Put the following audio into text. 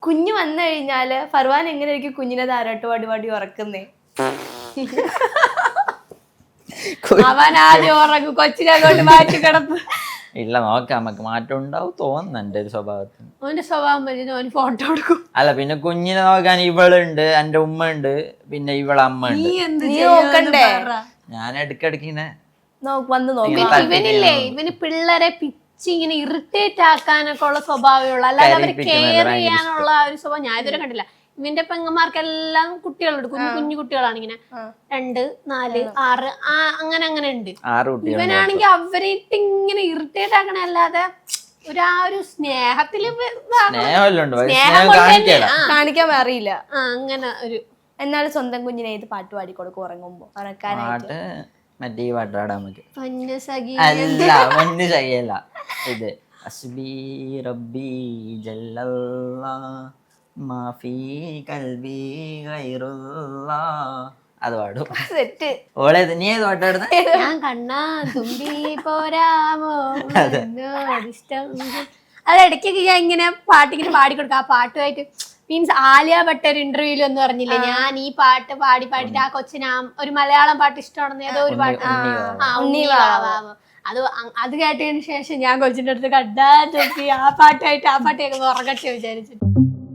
കുഞ്ഞു വന്നു കഴിഞ്ഞാല് ഫർവാൻ എങ്ങനെയായിരിക്കും കുഞ്ഞിനെ താരാട്ട് പാടി ഉറക്കുന്നേ? അവൻ ആദ്യം ഉറങ്ങും, കൊച്ചിനെ അങ്ങോട്ട് മാറ്റി കിടപ്പ്. ഇല്ല, നോക്കാം, നമുക്ക് മാറ്റം ഉണ്ടാവും തോന്നുന്നുണ്ട് ഒരു സ്വഭാവത്തിന്. അവന്റെ സ്വഭാവം പറ്റുന്ന അവന് ഫോട്ടോ എടുക്കും. അല്ല, പിന്നെ കുഞ്ഞിനെ നോക്കാൻ ഇവളുണ്ട്, എന്റെ ഉമ്മ ഉണ്ട്, പിന്നെ ഇവളെ അമ്മ ഉണ്ട്. നീ നോക്കണ്ടേ? ഞാൻ ഇടയ്ക്കിടയ്ക്ക് ഇങ്ങനെ വന്ന് നോക്കും. ഇവനില്ലേ, ഇവന് പിള്ളേരെ ഇങ്ങനെ ഇറിറ്റേറ്റ് ആക്കാനൊക്കെ ഉള്ള സ്വഭാവമുള്ള, അല്ലാതെ അവര് കെയർ ചെയ്യാനുള്ള ഒരു സ്വഭാവം ഞാൻ ഇതുവരെ കണ്ടില്ല. ഇവന്റെ പെങ്ങന്മാർക്കെല്ലാം കുട്ടികളുണ്ട്, കുഞ്ഞു കുട്ടികളാണ്, ഇങ്ങനെ 2, 4, 6 അങ്ങനെ ഉണ്ട്. ഇവനാണെങ്കിൽ അവരായിട്ട് ഇങ്ങനെ ഇറിറ്റേറ്റ് ആക്കണേ, അല്ലാതെ ഒരു സ്നേഹത്തില് കാണിക്കാൻ അറിയില്ല. അങ്ങനെ ഒരു എന്നാലും സ്വന്തം കുഞ്ഞിനെ ഏത് പാട്ട് പാടിക്കൊടുക്കും ഉറങ്ങുമ്പോ ഉറക്കാനായിട്ട്? മറ്റേ ഈ പാട്ടാടാ നമുക്ക്. അല്ല, ഇത് അസ്ബി റബ്ബി ജല്ലല്ലാ മാഫി കൽബി ഗൈറുല്ലാ, അത് പാടും. സെറ്റ്. ഓളെ നീ ഏത് പാട്ടാടുന്ന? ഞാൻ കണ്ണാ തുമ്പി പോരാമോ ഇഷ്ടം. അത് ഇടയ്ക്കൊക്കെ ഞാൻ ഇങ്ങനെ പാട്ടിങ്ങനെ പാടിക്കൊടുക്കാം. ആ പാട്ടുമായിട്ട് മീൻസ് ആലിയ ഭട്ട് ഒരു ഇന്റർവ്യൂല് എന്ന് പറഞ്ഞില്ലേ, ഞാൻ ഈ പാട്ട് പാടിയിട്ട് ആ കൊച്ചിന് ഒരു മലയാളം പാട്ട് ഇഷ്ടമാണെന്ന് ഏതോ ഒരു പാട്ട്, അത് കേട്ടതിന് ശേഷം ഞാൻ കൊച്ചിന്റെ അടുത്ത് കണ്ടാ തൊപ്പി ആ പാട്ട് കേൾക്കുമ്പോ ഉറങ്ങട്ടെ വിചാരിച്ചു.